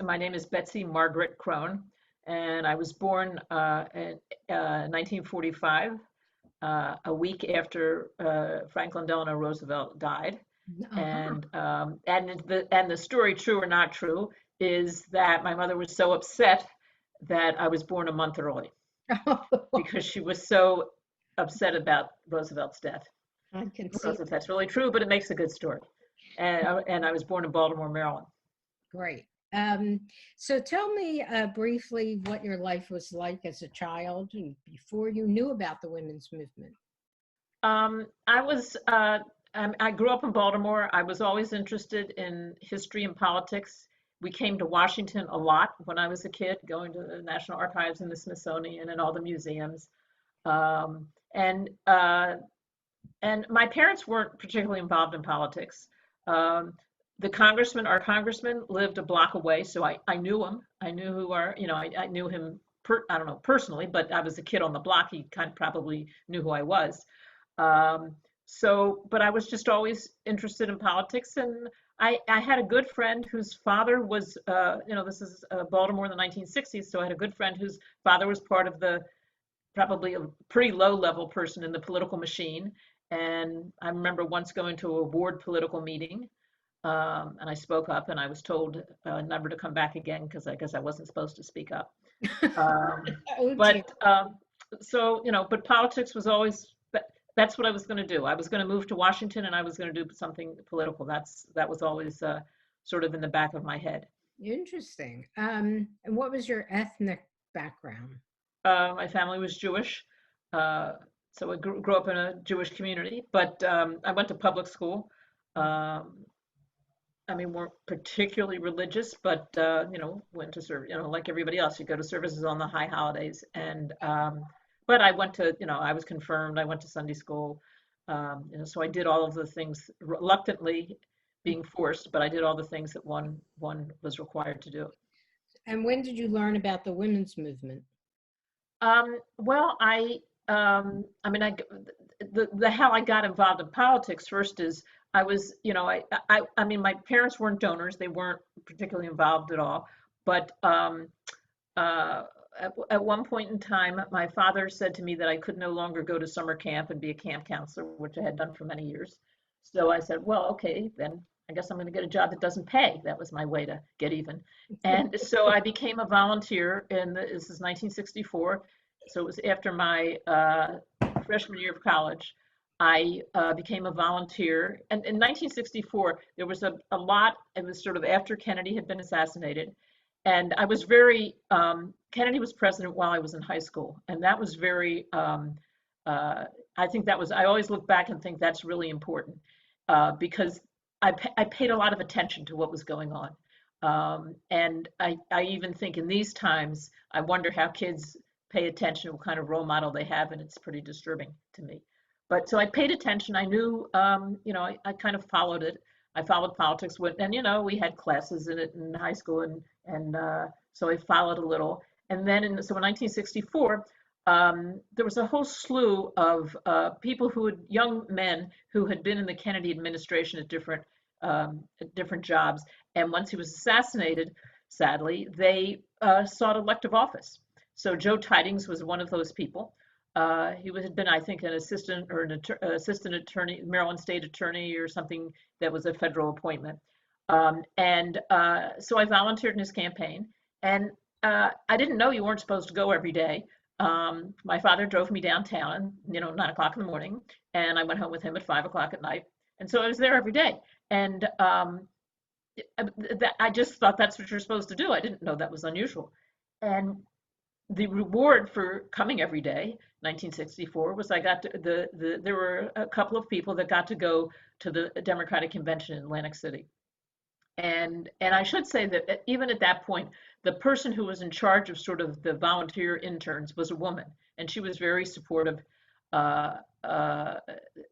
my name is Betsy Margaret Crone, and I was born in 1945, a week after Franklin Delano Roosevelt died. Uh-huh. And the story, true or not true, is that my mother was so upset that I was born a month early because she was so upset about Roosevelt's death. I can Who knows see if that. that's really true, but it makes a good story. And I was born in Baltimore, Maryland. Great. Um, so tell me briefly what your life was like as a child and before you knew about the women's movement. I grew up in Baltimore. I was always interested in history and politics. We came to Washington a lot when I was a kid, going to the National Archives and the Smithsonian and all the museums. Um, and and my parents weren't particularly involved in politics. Um, our congressman lived a block away, so I knew him. I knew I knew him, I don't know, personally, but I was a kid on the block. He kind of probably knew who I was. Um, but I was just always interested in politics, and I had a good friend whose father was, this is Baltimore in the 1960s, so I had a good friend whose father was part of probably a pretty low level person in the political machine. And I remember once going to a ward political meeting, and I spoke up, and I was told never to come back again because I guess I wasn't supposed to speak up. Um, Oh dear. but politics was always, that's what I was going to do. I was going to move to Washington and I was going to do something political. That was always sort of in the back of my head. Interesting. And what was your ethnic background? My family was Jewish, uh, so I grew up in a Jewish community, but I went to public school. Um, I mean, weren't particularly religious, but went to serve. Like everybody else, you go to services on the high holidays. But I went to, I was confirmed. I went to Sunday school. So I did all of the things reluctantly, being forced, but I did all the things that one was required to do. And when did you learn about the women's movement? Well, I mean, the how I got involved in politics first is I was, I mean, my parents weren't donors; they weren't particularly involved at all. But uh, at one point in time, my father said to me that I could no longer go to summer camp and be a camp counselor, which I had done for many years. So I said, well, okay, then I guess I'm going to get a job that doesn't pay. That was my way to get even. And so I became a volunteer this is 1964. So it was after my freshman year of college. I became a volunteer. And in 1964, there was a lot, it was sort of after Kennedy had been assassinated. And I was Kennedy was president while I was in high school. And that was uh, I think I always look back and think that's really important because I paid a lot of attention to what was going on. And I even think in these times, I wonder how kids pay attention to what kind of role model they have, and it's pretty disturbing to me. But so I paid attention. I knew, I kind of followed it. I followed politics and we had classes in it in high school, and so I followed a little. And then so in 1964, there was a whole slew of young men who had been in the Kennedy administration at different jobs. And once he was assassinated, sadly, they sought elective office. So Joe Tidings was one of those people. Had been, I think, an assistant or assistant attorney, Maryland State Attorney, or something that was a federal appointment. So I volunteered in his campaign, and I didn't know you weren't supposed to go every day. My father drove me downtown, 9 o'clock in the morning, and I went home with him at 5 o'clock at night. And so I was there every day. And I just thought that's what you're supposed to do. I didn't know that was unusual. And the reward for coming every day, 1964, was I got there were a couple of people that got to go to the Democratic convention in Atlantic City. And I should say that even at that point, the person who was in charge of sort of the volunteer interns was a woman, and she was very supportive. Uh, uh,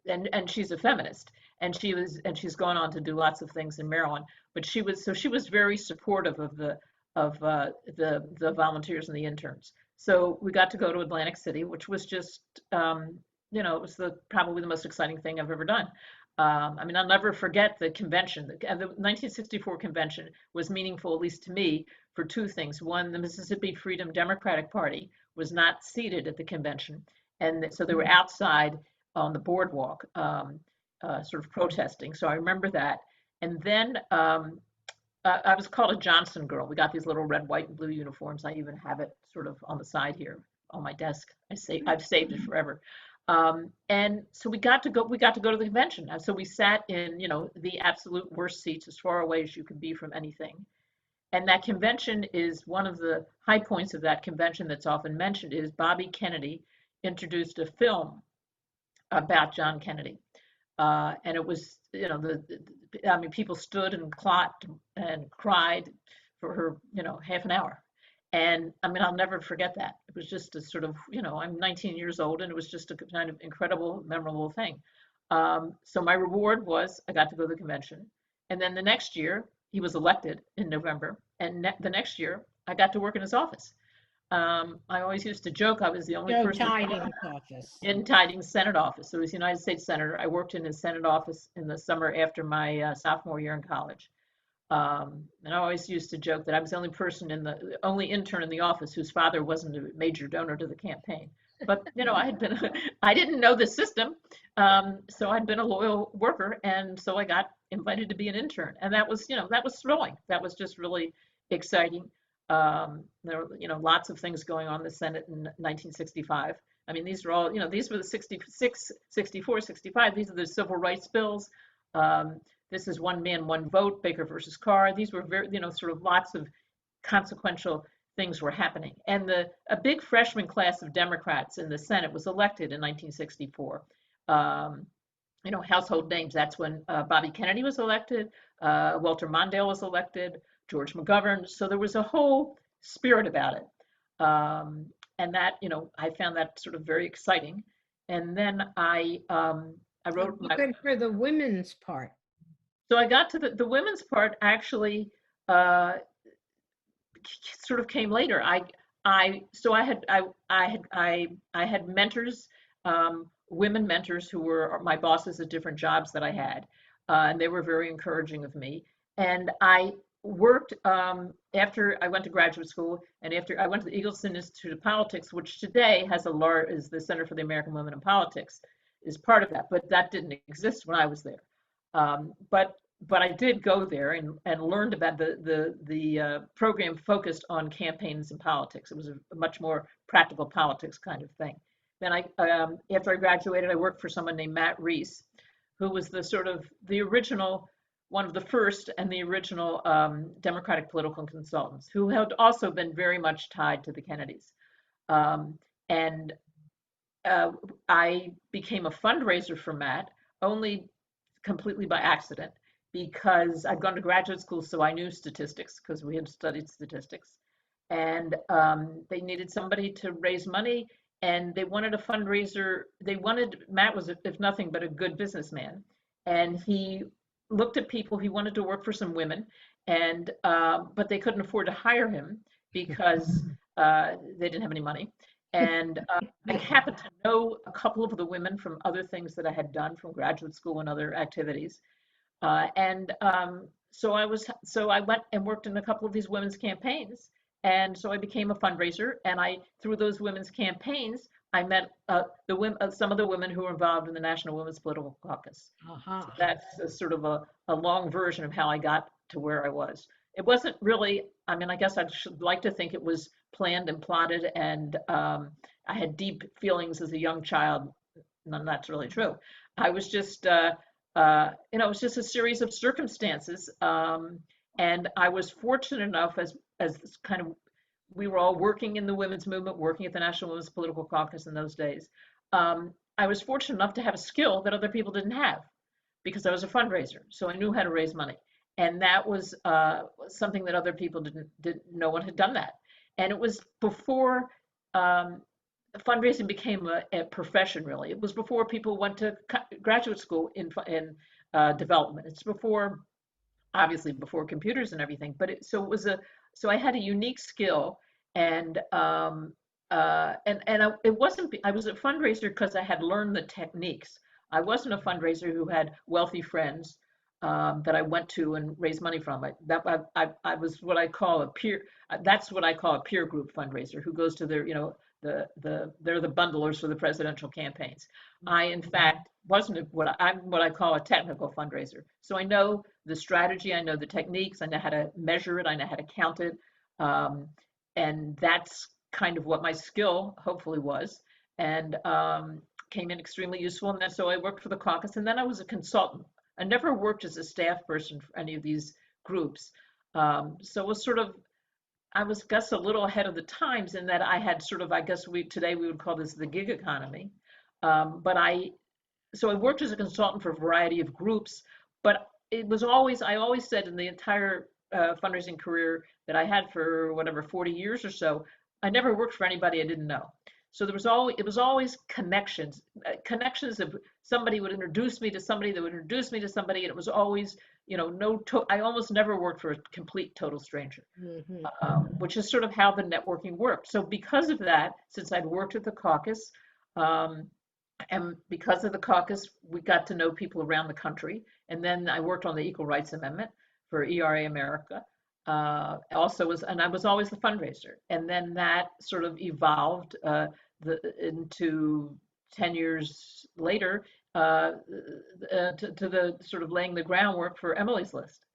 and she's a feminist, and she's gone on to do lots of things in Maryland. But she was very supportive of the volunteers and the interns. So we got to go to Atlantic City, which was just it was probably the most exciting thing I've ever done. I mean, I'll never forget the convention. The 1964 convention was meaningful, at least to me, for two things. One, the Mississippi Freedom Democratic Party was not seated at the convention, and so they were outside on the boardwalk, sort of protesting. So I remember that. And then I was called a Johnson girl. We got these little red, white, and blue uniforms. I even have it sort of on the side here on my desk. I've saved it forever. And so we got to go to the convention. And so we sat in, the absolute worst seats as far away as you could be from anything. And that convention is one of the high points of that convention that's often mentioned is Bobby Kennedy introduced a film about John Kennedy. And it was, I mean, people stood and clapped and cried for her, half an hour. And I mean, I'll never forget that. It was just a sort of, I'm 19 years old, and it was just a kind of incredible, memorable thing. So my reward was I got to go to the convention. And then the next year, he was elected in November. And the next year, I got to work in his office. I always used to joke I was the only Joe person Tiding's office. in Tiding's Senate office. So he was United States Senator. I worked in his Senate office in the summer after my sophomore year in college. And I always used to joke that I was the only intern in the office whose father wasn't a major donor to the campaign. But I didn't know the system, so I'd been a loyal worker, and so I got invited to be an intern, and that was thrilling. That was just really exciting. There were lots of things going on in the Senate in 1965. I mean, these were all these were the 66, 64, 65. These are the civil rights bills. This is one man, one vote, Baker versus Carr. These were very, sort of lots of consequential things were happening. And a big freshman class of Democrats in the Senate was elected in 1964. Household names. That's when Bobby Kennedy was elected, Walter Mondale was elected, George McGovern. So there was a whole spirit about it. And that, I found that sort of very exciting. And then I wrote Good for the women's part. So I got to the women's part actually sort of came later. I had mentors, women mentors who were my bosses at different jobs that I had, and they were very encouraging of me. And I worked after I went to graduate school, and after I went to the Eagleton Institute of Politics, which today is the Center for the American Women in Politics, is part of that, but that didn't exist when I was there. But I did go there and learned about the program focused on campaigns and politics. It was a much more practical politics kind of thing. Then after I graduated, I worked for someone named Matt Reese, who was the original, one of the first and the original Democratic political consultants, who had also been very much tied to the Kennedys. And I became a fundraiser for Matt only completely by accident, because I'd gone to graduate school, so I knew statistics because we had studied statistics. And they needed somebody to raise money, and they wanted a fundraiser. Matt was, if nothing but a good businessman. And he looked at people, he wanted to work for some women, and but they couldn't afford to hire him because they didn't have any money. And I happened to know a couple of the women from other things that I had done from graduate school and other activities. So I went and worked in a couple of these women's campaigns. And so I became a fundraiser. And through those women's campaigns, I met some of the women who were involved in the National Women's Political Caucus. Uh-huh. So that's sort of a long version of how I got to where I was. It wasn't really, I mean, I guess I should like to think it was planned and plotted, and I had deep feelings as a young child. None of that's really true. I was just, it was just a series of circumstances, and I was fortunate enough as kind of, we were all working in the women's movement, working at the National Women's Political Caucus in those days. I was fortunate enough to have a skill that other people didn't have, because I was a fundraiser, so I knew how to raise money. And that was something that other people no one had done that. And it was before fundraising became a profession, really. It was before people went to graduate school in development. It's obviously before computers and everything. But so I had a unique skill, and it wasn't. I was a fundraiser because I had learned the techniques I wasn't a fundraiser who had wealthy friends that I went to and raised money from. I was what I call a peer. That's what I call a peer group fundraiser who goes to their, they're the bundlers for the presidential campaigns. I, in fact, wasn't I'm what I call a technical fundraiser. So I know the strategy, I know the techniques, I know how to measure it, I know how to count it, and that's kind of what my skill hopefully was, and came in extremely useful. And then so I worked for the caucus, and then I was a consultant. I never worked as a staff person for any of these groups, so it was sort of I was, guess, a little ahead of the times in that I had sort of, I guess today we would call this the gig economy. But so I worked as a consultant for a variety of groups, but it was always, I always said in the entire fundraising career that I had for whatever, 40 years or so, I never worked for anybody I didn't know. So it was always connections, connections of somebody would introduce me to somebody that would introduce me to somebody. And it was always, I almost never worked for a complete total stranger, Hmm. which is sort of how the networking worked. So because of that, since I'd worked at the caucus, um, and because of the caucus, we got to know people around the country. And then I worked on the Equal Rights Amendment for ERA America. And I was always the fundraiser. And then that sort of evolved into 10 years later to the sort of laying the groundwork for Emily's List.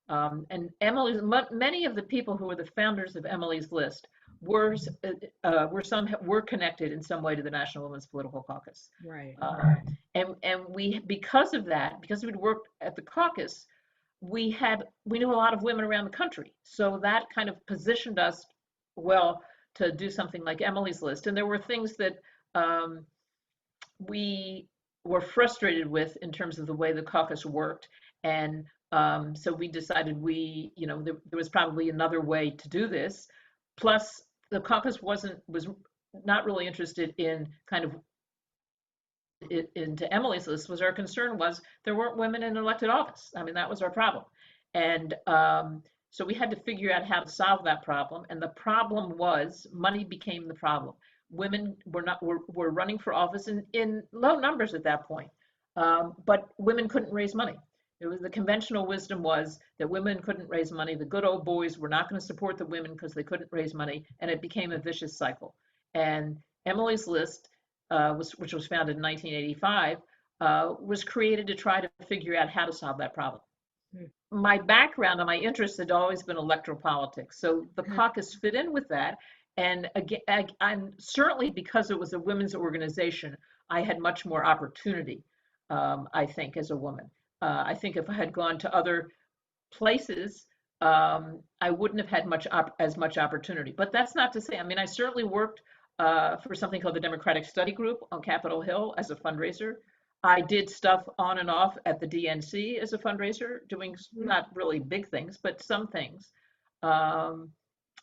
And many of the people who were the founders of Emily's List were were connected in some way to the National Women's Political Caucus. Right. And we, because of that, because we'd worked at the caucus, we knew a lot of women around the country. So that kind of positioned us well to do something like Emily's List. And there were things that we were frustrated with in terms of the way the caucus worked. And so we decided there was probably another way to do this. Plus, the caucus was not really interested in kind of into Emily's List. Was our concern was there weren't women in elected office. I mean, that was our problem. And so we had to figure out how to solve that problem. And the problem was money became the problem. Women were running for office in low numbers at that point, but women couldn't raise money. It was the conventional wisdom was that women couldn't raise money. The good old boys were not going to support the women because they couldn't raise money, and it became a vicious cycle. And Emily's List, which was founded in 1985, was created to try to figure out how to solve that problem. My background and my interest had always been electoral politics, so the caucus fit in with that. And again, I'm certainly because it was a women's organization, I had much more opportunity, I think, as a woman. I think if I had gone to other places, I wouldn't have had as much opportunity. But that's not to say, I mean, I certainly worked for something called the Democratic Study Group on Capitol Hill as a fundraiser. I did stuff on and off at the DNC as a fundraiser, doing not really big things, but some things.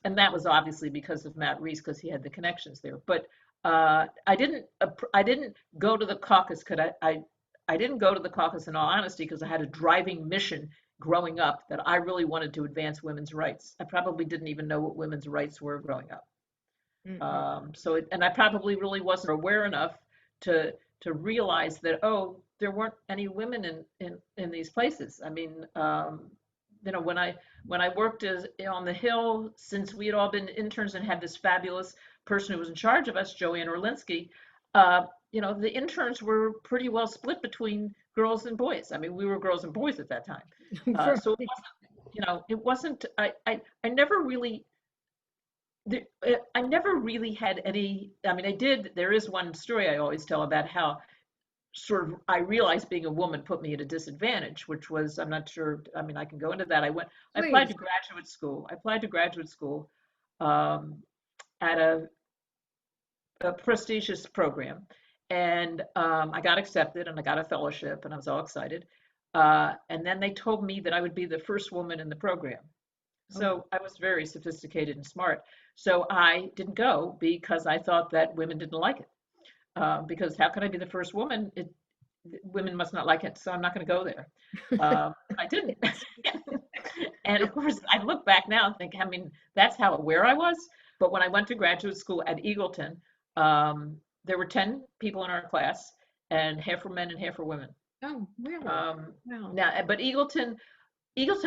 And that was obviously because of Matt Reese, because he had the connections there. But I didn't go to the caucus because I didn't go to the caucus in all honesty because I had a driving mission growing up that I really wanted to advance women's rights. I probably didn't even know what women's rights were growing up. And I probably really wasn't aware enough to realize that, oh, there weren't any women in these places. I mean, when I worked on the Hill, since we had all been interns and had this fabulous person who was in charge of us, Joanne Orlinsky, the interns were pretty well split between girls and boys. I mean, we were girls and boys at that time. So it wasn't, I never really, I never really had any, I mean, there is one story I always tell about how sort of I realized being a woman put me at a disadvantage, which was, I'm not sure, I mean, I can go into that. I applied to graduate school. At a prestigious program. And I got accepted and I got a fellowship and I was all excited. And then they told me that I would be the first woman in the program. So I was very sophisticated and smart. So I didn't go because I thought that women didn't like it. Because how can I be the first woman? Women must not like it, so I'm not going to go there. I didn't. And of course, I look back now and think, I mean, that's how aware I was. But when I went to graduate school at Eagleton, there were 10 people in our class, and half were men and half were women. Oh, really? Um, Wow. Now, but Eagleton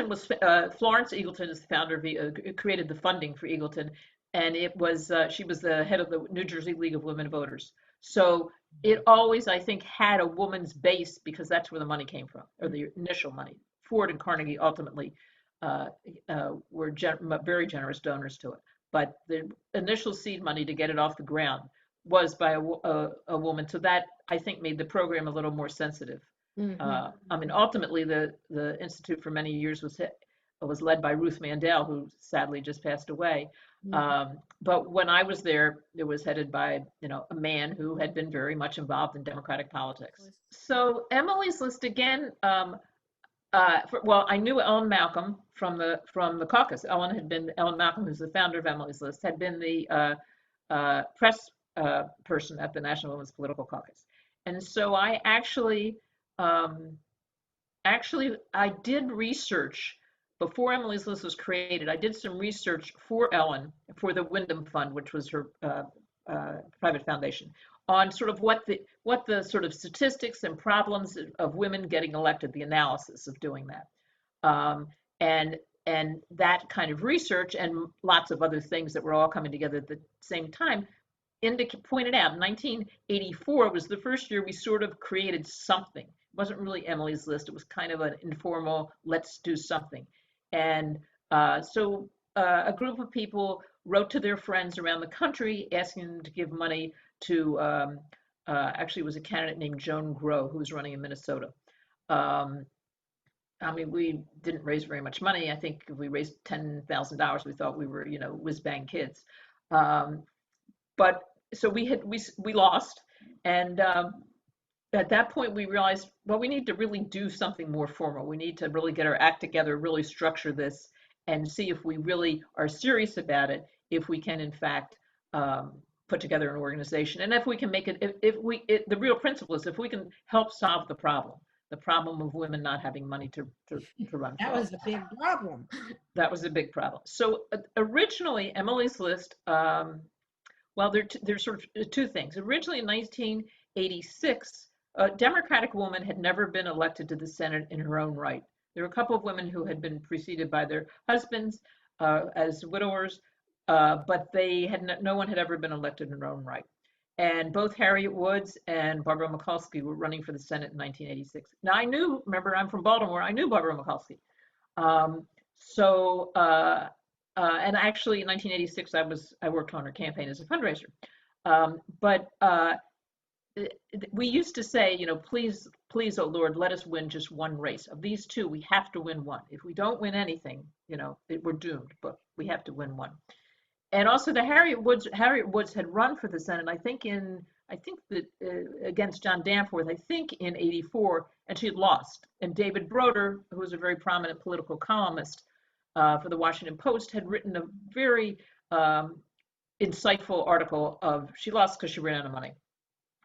was Florence Eagleton is the founder of created the funding for Eagleton, and it was she was the head of the New Jersey League of Women Voters. So it always, I think, had a woman's base because that's where the money came from, or the initial money. Ford and Carnegie ultimately uh, were very generous donors to it, but the initial seed money to get it off the ground was by a woman. So that I think made the program a little more sensitive. Mm-hmm. I mean, ultimately, the institute for many years was led by Ruth Mandel, who sadly just passed away. Mm-hmm. But when I was there, it was headed by a man who had been very much involved in democratic politics. So Emily's List again. Well, I knew Ellen Malcolm from the caucus. Ellen Malcolm, who's the founder of Emily's List, had been the press person at the National Women's Political Caucus, and so I um, I did research before Emily's List was created. I did some research for Ellen for the Wyndham Fund, which was her private foundation, on sort of what the sort of statistics and problems of women getting elected, the analysis of doing that, um, and and that kind of research and lots of other things that were all coming together at the same time pointed out 1984 was the first year we sort of created something. It wasn't really Emily's List. It was kind of an informal, let's do something. And a group of people wrote to their friends around the country asking them to give money to, actually, it was a candidate named Joan Grow, who was running in Minnesota. Um, I mean, we didn't raise very much money. I think if we raised $10,000, we thought we were, whiz bang kids. Um, but so we lost, and at that point we realized, well, we need to really do something more formal. We need to really get our act together, really structure this, and see if we really are serious about it. If we can, in fact, put together an organization, and if we can make it, the real principle is if we can help solve the problem of women not having money to run That for was office. a big problem. That was a big problem. So originally, Emily's List. Well, there's sort of two things. Originally in 1986, a Democratic woman had never been elected to the Senate in her own right. There were a couple of women who had been preceded by their husbands as widowers, but no one had ever been elected in their own right. And both Harriet Woods and Barbara Mikulski were running for the Senate in 1986. Now remember, I'm from Baltimore. I knew Barbara Mikulski. Um, so, and actually in 1986, I worked on her campaign as a fundraiser. But we used to say, please, please, oh Lord, let us win just one race. Of these two, we have to win one. If we don't win anything, we're doomed, but we have to win one. And also the Harriet Woods had run for the Senate, I think that against John Danforth, I think in 84, and she had lost. And David Broder, who was a very prominent political columnist for the Washington Post, had written a very insightful article she lost because she ran out of money.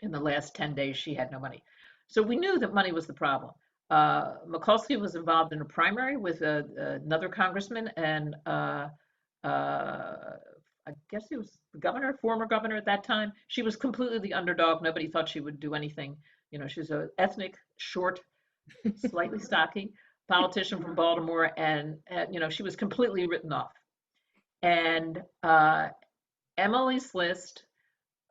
In the last 10 days, she had no money. So we knew that money was the problem. Mikulski was involved in a primary with another congressman, and I guess he was the former governor at that time. She was completely the underdog. Nobody thought she would do anything. She's an ethnic, short, slightly stocky politician from Baltimore, and she was completely written off. And Emily's List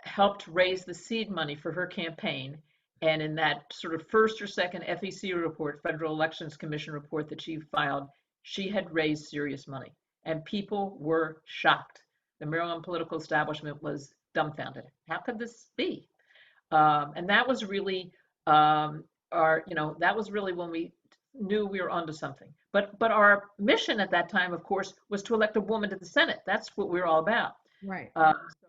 helped raise the seed money for her campaign. And in that sort of first or second FEC report, Federal Elections Commission report that she filed, she had raised serious money. And people were shocked. The Maryland political establishment was dumbfounded. How could this be? And that was really that was really when we knew we were onto something. But our mission at that time, of course, was to elect a woman to the Senate. That's what we were all about. Right.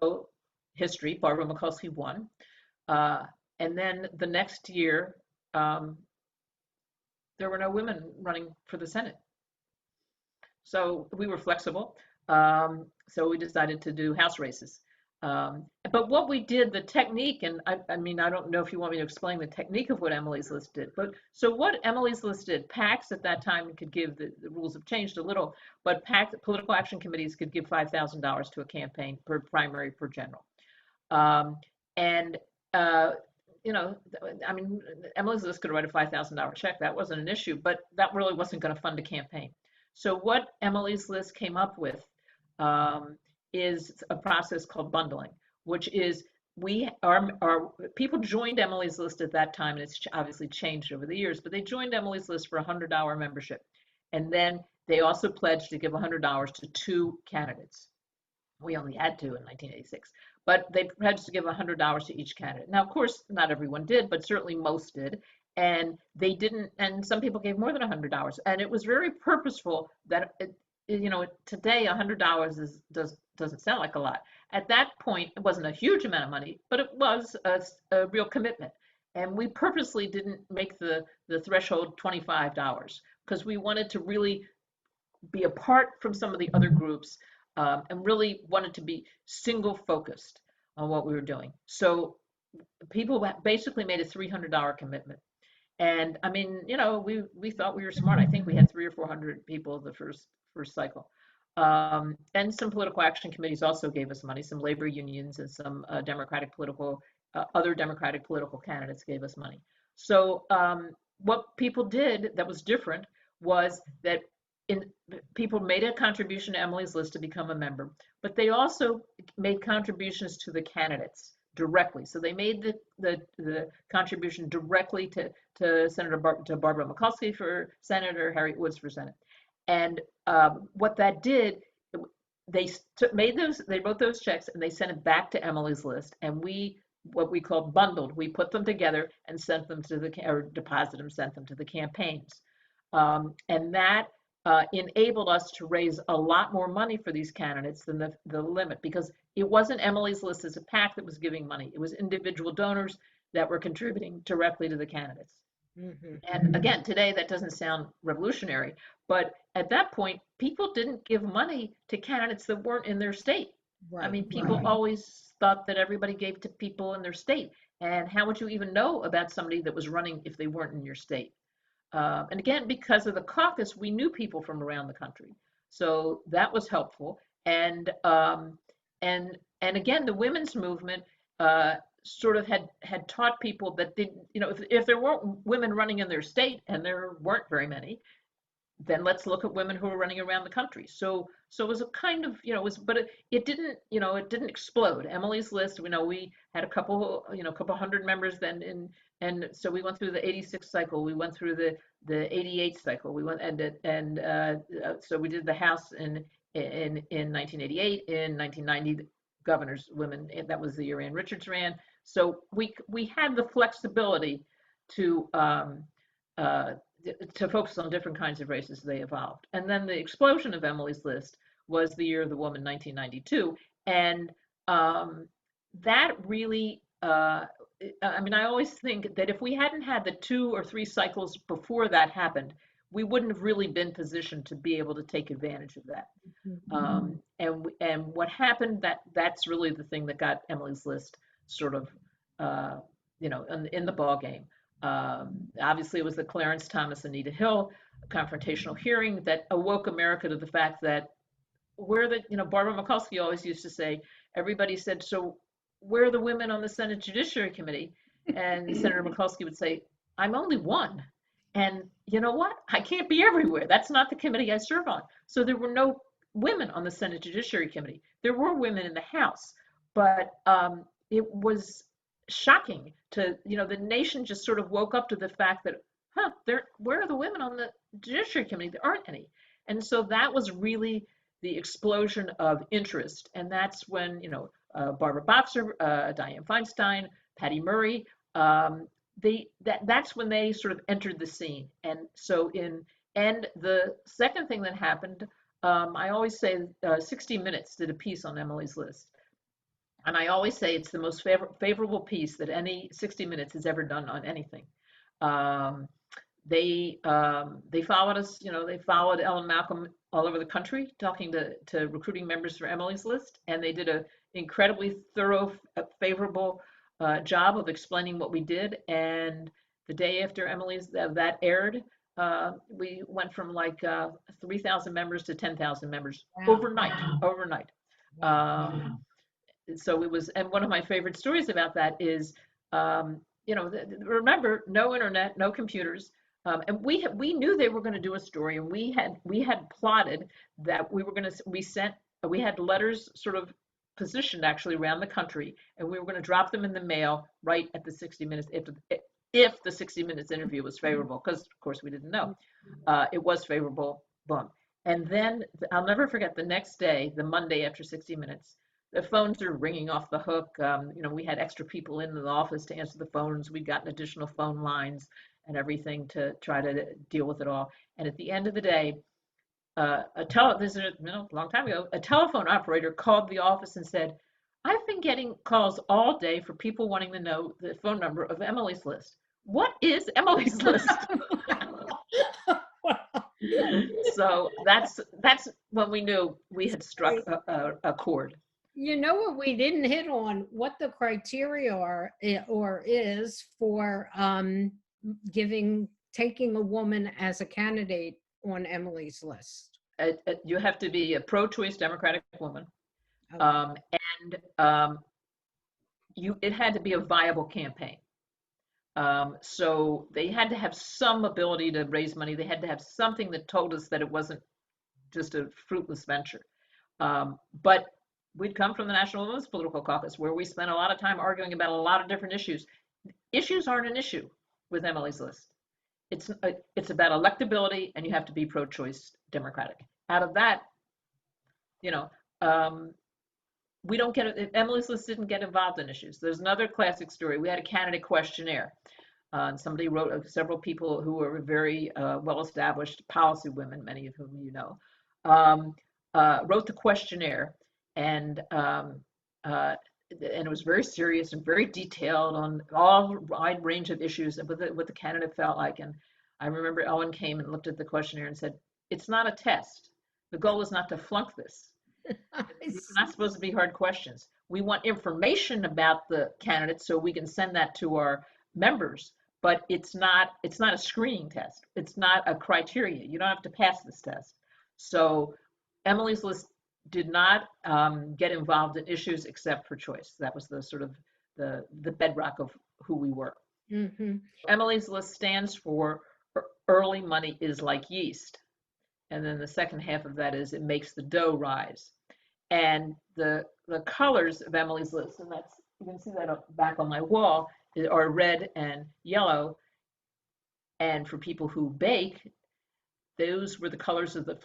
So history, Barbara Mikulski won. And then the next year, there were no women running for the Senate. So we were flexible. So we decided to do House races. But what we did, the technique, and I mean, I don't know if you want me to explain the technique of what Emily's List did, but so what Emily's List did, PACs at that time could give, the rules have changed a little, but political action committees could give $5,000 to a campaign per primary per general. And you know, I mean, Emily's List could write a $5,000 check. That wasn't an issue, but that really wasn't going to fund a campaign. So what Emily's List came up with um, is a process called bundling, which is our people joined Emily's List at that time, and it's obviously changed over the years, but they joined Emily's List for a $100 membership. And then they also pledged to give $100 to two candidates. We only had two in 1986, but they pledged to give $100 to each candidate. Now, of course, not everyone did, but certainly most did. And they didn't, and some people gave more than $100. And it was very purposeful that, today $100 doesn't sound like a lot. At that point, it wasn't a huge amount of money, but it was a real commitment. And we purposely didn't make the threshold $25 because we wanted to really be apart from some of the other groups, and really wanted to be single focused on what we were doing. So people basically made a $300 commitment. And I mean, we thought we were smart. I think we had 300 or 400 people the first cycle. And some political action committees also gave us money. Some labor unions and some other Democratic political candidates gave us money. So what people did that was different was that people made a contribution to Emily's List to become a member, but they also made contributions to the candidates directly. So they made the contribution directly to Barbara Mikulski for Senate or Harriet Woods for Senate. And what that did, they wrote those checks and they sent it back to Emily's List, and what we called bundled. We put them together and sent them deposited them, sent them to the campaigns, and that enabled us to raise a lot more money for these candidates than the limit, because it wasn't Emily's List as a PAC that was giving money. It was individual donors that were contributing directly to the candidates. Mm-hmm. And again, today that doesn't sound revolutionary, but at that point, people didn't give money to candidates that weren't in their state. Right, I mean, people always thought that everybody gave to people in their state. And how would you even know about somebody that was running if they weren't in your state? And again, because of the caucus, we knew people from around the country, so that was helpful. And again, the women's movement sort of had taught people that if there weren't women running in their state, and there weren't very many, then let's look at women who are running around the country. So it was a kind of, but it didn't explode. Emily's List, we had a couple hundred members then, and so we went through the 86 cycle, we went through the 88 cycle, we went so we did the House in 1988, in 1990, the governors, women, that was the year Ann Richards ran. So we had the flexibility to focus on different kinds of races. They evolved. And then the explosion of Emily's List was the Year of the Woman, 1992. And that really, I always think that if we hadn't had the 2 or 3 cycles before that happened, we wouldn't have really been positioned to be able to take advantage of that. Mm-hmm. And what happened, that's really the thing that got Emily's List sort of, in the ball game. Obviously, it was the Clarence Thomas, Anita Hill confrontational hearing that awoke America to the fact that Barbara Mikulski always used to say, everybody said, so where are the women on the Senate Judiciary Committee? And Senator Mikulski would say, I'm only one. And you know what? I can't be everywhere. That's not the committee I serve on. So there were no women on the Senate Judiciary Committee. There were women in the House, but it was shocking to, the nation just sort of woke up to the fact that, where are the women on the Judiciary Committee? There aren't any. And so that was really the explosion of interest. And that's when, Barbara Boxer, Dianne Feinstein, Patty Murray, that's when they sort of entered the scene. And so and the second thing that happened, I always say 60 Minutes did a piece on Emily's List. And I always say it's the most favorable piece that any 60 Minutes has ever done on anything. They followed us, they followed Ellen Malcolm all over the country, talking to recruiting members for Emily's List. And they did an incredibly thorough, favorable job of explaining what we did. And the day after that aired, we went from like 3,000 members to 10,000 members. Wow. Overnight. So it was, and one of my favorite stories about that is remember, no internet, no computers. And we knew they were going to do a story, and we had plotted that we had letters sort of positioned actually around the country, and we were going to drop them in the mail right at the 60 minutes if the 60 minutes interview was favorable, because of course we didn't know. It was favorable, boom. And then I'll never forget the next day, the Monday after 60 minutes, the phones are ringing off the hook. We had extra people in the office to answer the phones. We'd gotten additional phone lines and everything to try to deal with it all. And at the end of the day, this is a long time ago, a telephone operator called the office and said, "I've been getting calls all day for people wanting to know the phone number of Emily's List. What is Emily's List?" So that's when we knew we had struck a chord. You know what we didn't hit on? What the criteria are or is for taking a woman as a candidate on Emily's List. You have to be a pro-choice Democratic woman, Okay. and it had to be a viable campaign. So they had to have some ability to raise money. They had to have something that told us that it wasn't just a fruitless venture. But we'd come from the National Women's Political Caucus, where we spent a lot of time arguing about a lot of different issues. Issues aren't an issue with Emily's List. It's about electability, and you have to be pro-choice Democratic. Out of that, we don't get Emily's List didn't get involved in issues. There's another classic story. We had a candidate questionnaire. And somebody wrote, several people who were very well-established policy women, many of whom you know, wrote the questionnaire, and it was very serious and very detailed on all wide range of issues and what the candidate felt like. And I remember Ellen came and looked at the questionnaire and said, "It's not a test. The goal is not to flunk this. It's not supposed to be hard questions. We want information about the candidate so we can send that to our members, but it's not a screening test. It's not a criteria. You don't have to pass this test." So Emily's List did not get involved in issues except for choice. That was the sort of the bedrock of who we were. Mm-hmm. Emily's List stands for early money is like yeast. And then the second half of that is it makes the dough rise. And the colors of Emily's List, and that's, you can see that back on my wall, are red and yellow. And for people who bake, those were the colors of the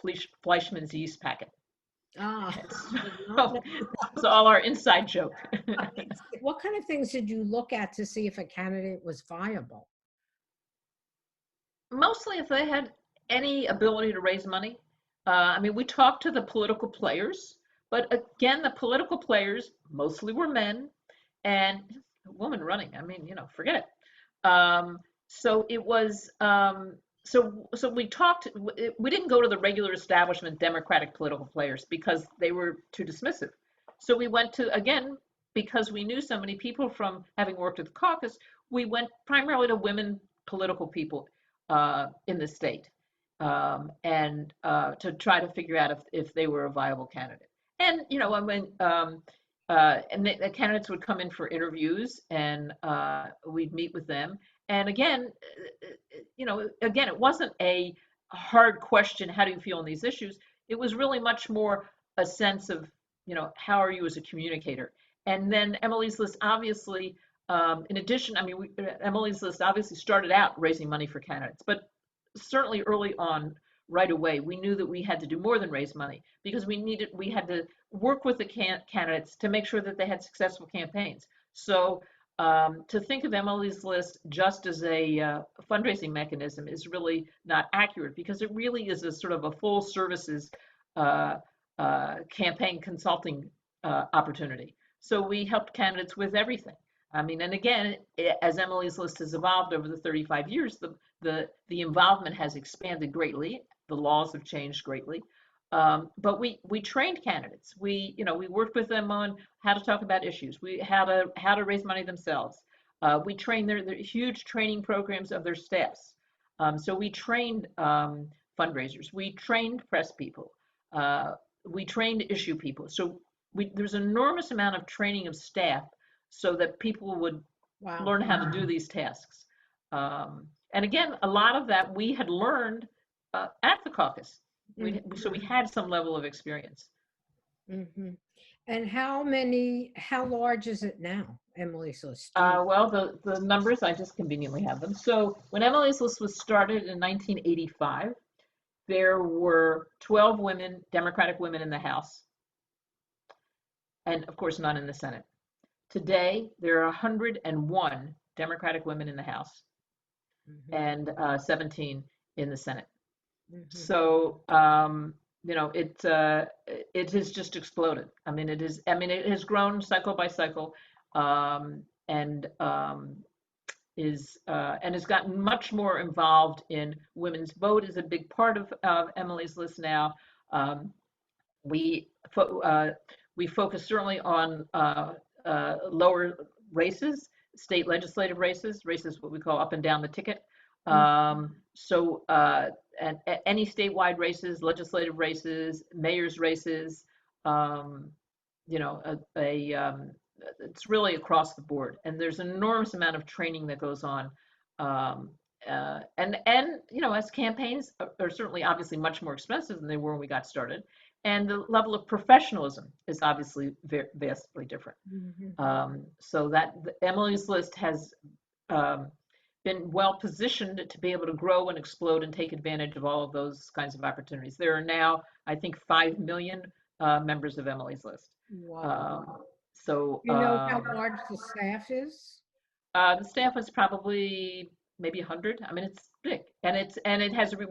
Fleischmann's yeast packet. Ah, So that's all our inside joke. what kind of things did you look at to see if a candidate was viable? Mostly if they had any ability to raise money. We talked to the political players, but again, the political players mostly were men, and a woman running, forget it. So it was, so we talked, we didn't go to the regular establishment Democratic political players because they were too dismissive. So we went to, again, because we knew so many people from having worked at the caucus, we went primarily to women political people in the state, and to try to figure out if they were a viable candidate. And, and the candidates would come in for interviews, and we'd meet with them. And again, it wasn't a hard question, how do you feel on these issues? It was really much more a sense of, how are you as a communicator? And then Emily's List, obviously, in addition, Emily's List obviously started out raising money for candidates, but certainly early on, right away, we knew that we had to do more than raise money, because we had to work with the candidates to make sure that they had successful campaigns. So to think of Emily's List just as a fundraising mechanism is really not accurate, because it really is a sort of a full services campaign consulting opportunity. So we helped candidates with everything. And again, as Emily's List has evolved over the 35 years, the involvement has expanded greatly. The laws have changed greatly. But we trained candidates. We worked with them on how to talk about issues. How to raise money themselves. We trained their huge training programs of their staffs. So we trained fundraisers. We trained press people. We trained issue people. So there's an enormous amount of training of staff so that people Wow. learn how to do these tasks. And again, a lot of that we had learned at the caucus. So we had some level of experience. Mm-hmm. And how large is it now, Emily's List? Well, the numbers, I just conveniently have them. So when Emily's List was started in 1985, there were 12 women, Democratic women in the House, and of course none in the Senate. Today, there are 101 Democratic women in the House and 17 in the Senate. So, it has just exploded. I mean, it has grown cycle by cycle, and has gotten much more involved in women's vote is a big part of Emily's List now. We fo- uh, we focus certainly on lower races, state legislative races what we call up and down the ticket. So and any statewide races, legislative races, mayor's races, um, you know, it's really across the board, and there's an enormous amount of training that goes on. Um, and as campaigns are certainly obviously much more expensive than they were when we got started, and the level of professionalism is obviously vastly different. So that Emily's List has um, been well positioned to be able to grow and explode and take advantage of all of those kinds of opportunities. There are now, I think, 5 million members of Emily's List. Wow. So You know how large the staff is? the staff is probably maybe 100. I mean, it's big, and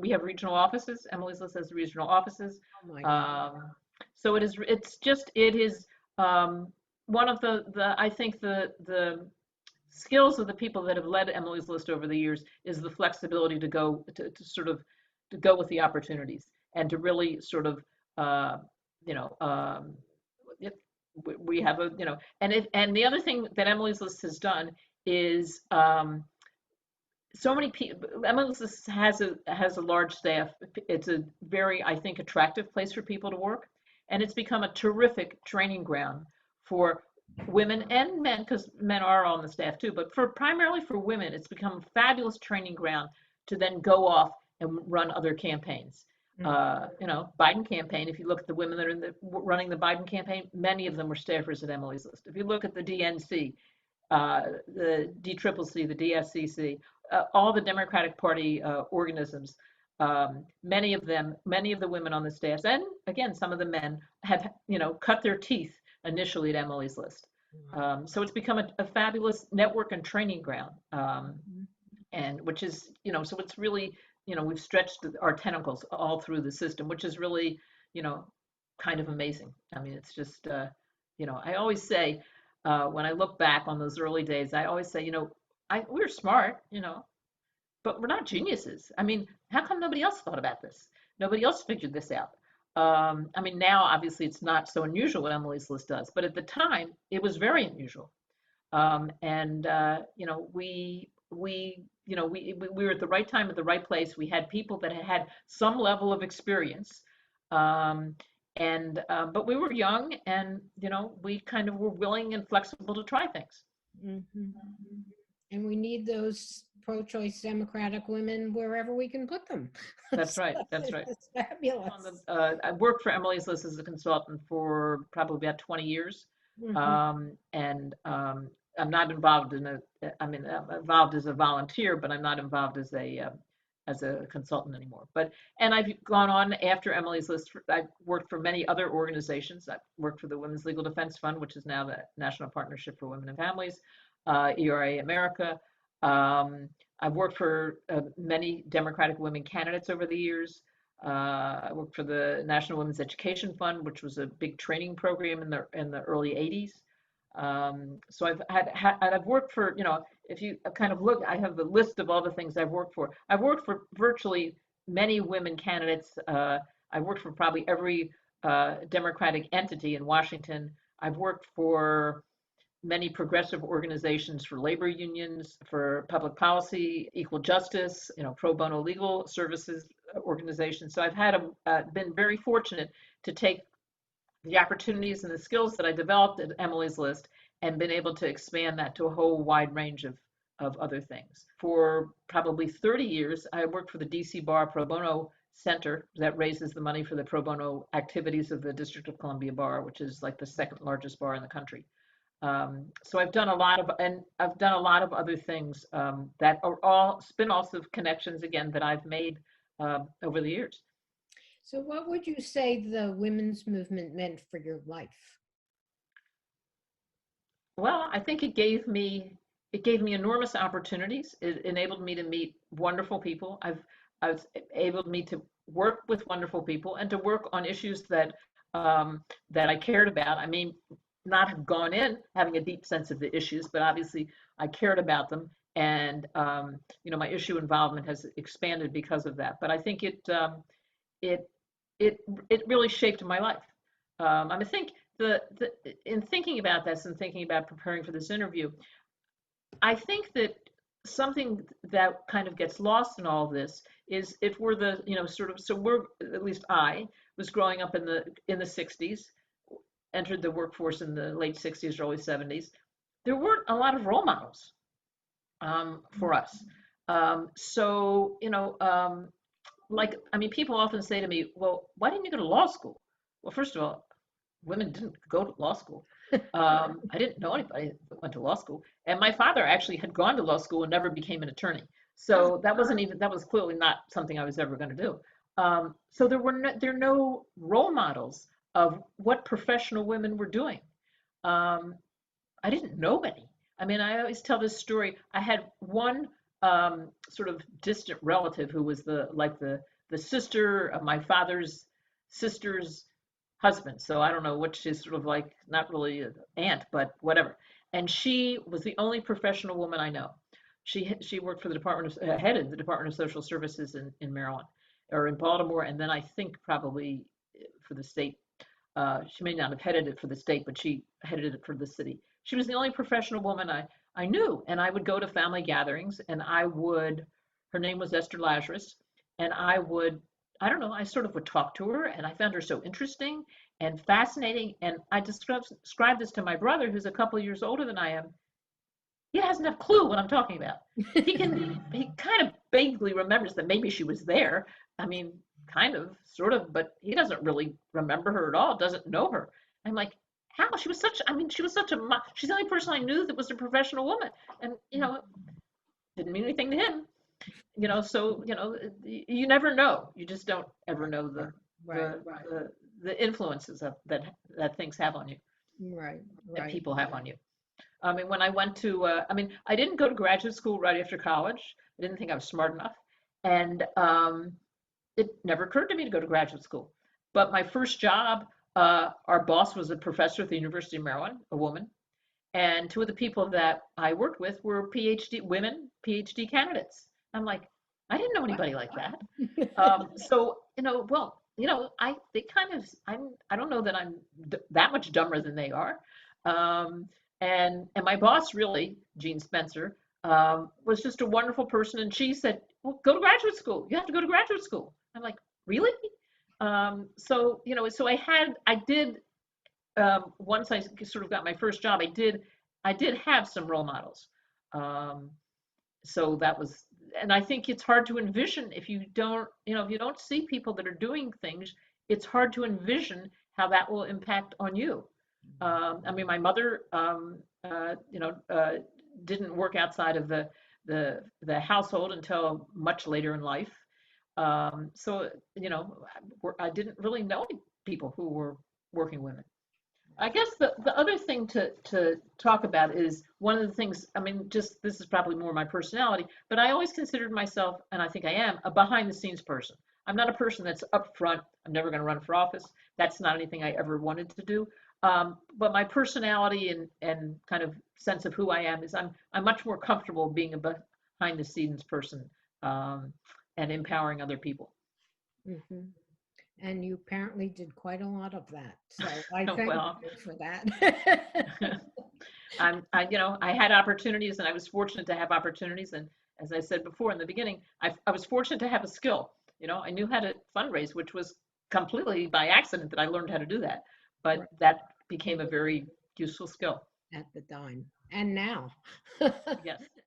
we have regional offices. Emily's List has regional offices. Oh my God. So it is one of the I think the skills of the people that have led Emily's List over the years is the flexibility to go to sort of to go with the opportunities and to really sort of uh, you know it, we have and the other thing that Emily's List has done is so many people. Emily's List has a large staff. It's a very, I think, attractive place for people to work, and it's become a terrific training ground for women and men, because men are on the staff too, but primarily for women, it's become a fabulous training ground to then go off and run other campaigns. Biden campaign, if you look at the women that are running the Biden campaign, many of them were staffers at Emily's List. If you look at the DNC, the DCCC, the DSCC, all the Democratic Party organisms, many of the women on the staffs, and again, some of the men have, cut their teeth initially at Emily's List. So it's become a fabulous network and training ground, and which is, so it's really, we've stretched our tentacles all through the system, which is really, kind of amazing. I mean, it's just, I always say, when I look back on those early days, I always say, we're smart, but we're not geniuses. I mean, how come nobody else thought about this? Nobody else figured this out. I mean, now obviously it's not so unusual what Emily's List does, but at the time it was very unusual. We were at the right time at the right place. We had people that had some level of experience, but we were young, and we kind of were willing and flexible to try things. And we need those pro-choice Democratic women wherever we can put them. That's right. That's right. It's fabulous. I worked for Emily's List as a consultant for probably about 20 years. I'm not involved I'm involved as a volunteer, but I'm not involved as a consultant anymore. And I've gone on after Emily's List. I've worked for many other organizations. I've worked for the Women's Legal Defense Fund, which is now the National Partnership for Women and Families, ERA America. I've worked for many Democratic women candidates over the years. I worked for the National Women's Education Fund, which was a big training program in the early 80s. So I've worked for, if you kind of look, I have the list of all the things I've worked for. I've worked for virtually many women candidates. I've worked for probably every Democratic entity in Washington. I've worked for many progressive organizations, for labor unions, for public policy, equal justice, pro bono legal services organizations. So I've been very fortunate to take the opportunities and the skills that I developed at Emily's List and been able to expand that to a whole wide range of other things. For probably 30 years, I worked for the DC Bar Pro Bono Center that raises the money for the pro bono activities of the District of Columbia Bar, which is like the second largest bar in the country. So I've done a lot of, and I've done a lot of other things that are all spin-offs of connections again that I've made over the years. So, what would you say the women's movement meant for your life? Well, I think it gave me enormous opportunities. It enabled me to meet wonderful people. I've enabled me to work with wonderful people and to work on issues that I cared about. I mean, not have gone in having a deep sense of the issues, but obviously I cared about them, and my issue involvement has expanded because of that. But I think it it it really shaped my life. I think the in thinking about this and thinking about preparing for this interview, I think that something that kind of gets lost in all of this is if we're sort of, so we're, at least I was growing up in the 60s, entered the workforce in the late 60s, early 70s. There weren't a lot of role models for us. So, like, I mean, people often say to me, well, why didn't you go to law school? Well, first of all, women didn't go to law school. I didn't know anybody that went to law school. And my father actually had gone to law school and never became an attorney. So that was clearly not something I was ever going to do. So there are no role models of what professional women were doing. Um, I didn't know any. I mean, I always tell this story. I had one sort of distant relative who was the sister of my father's sister's husband. So I don't know what she's sort of like, not really an aunt, but whatever. And she was the only professional woman I know. She worked for the headed the Department of Social Services in Maryland or in Baltimore, and then I think probably for the state. She may not have headed it for the state, but she headed it for the city. She was the only professional woman I knew, and I would go to family gatherings, and her name was Esther Lazarus, and I don't know, I sort of would talk to her, and I found her so interesting and fascinating, and I described this to my brother, who's a couple of years older than I am. He doesn't have a clue what I'm talking about. He kind of vaguely remembers that maybe she was there. I mean, kind of, sort of, but he doesn't really remember her at all, doesn't know her. I'm like, how? She's the only person I knew that was a professional woman. And, didn't mean anything to him. So, you never know. You just don't ever know Right, the influences that things have on you, right, that right. people have on you. I mean, when I went to, I didn't go to graduate school right after college. I didn't think I was smart enough. And it never occurred to me to go to graduate school. But my first job, our boss was a professor at the University of Maryland, a woman. And two of the people that I worked with were PhD candidates. I'm like, I didn't know anybody like that. So, I don't know that I'm that much dumber than they are. And my boss, really, Jean Spencer, was just a wonderful person. And she said, well, go to graduate school. You have to go to graduate school. I'm like, really? So I did, once I sort of got my first job, I did have some role models. Um, so that was, and I think it's hard to envision if you don't, if you don't see people that are doing things, it's hard to envision how that will impact on you. I mean, my mother, didn't work outside of the household until much later in life. So, I didn't really know any people who were working women. I guess the other thing to talk about is one of the things, I mean, just this is probably more my personality, but I always considered myself, and I think I am, a behind the scenes person. I'm not a person that's up front. I'm never going to run for office. That's not anything I ever wanted to do. But my personality and kind of sense of who I am is I'm much more comfortable being a behind the scenes person, and empowering other people. Hmm. And you apparently did quite a lot of that. So I thank Well, you for that. I had opportunities, and I was fortunate to have opportunities. And as I said before in the beginning, I was fortunate to have a skill. I knew how to fundraise, which was completely by accident that I learned how to do that. But Right. that became a very useful skill. at the time and now. Yes.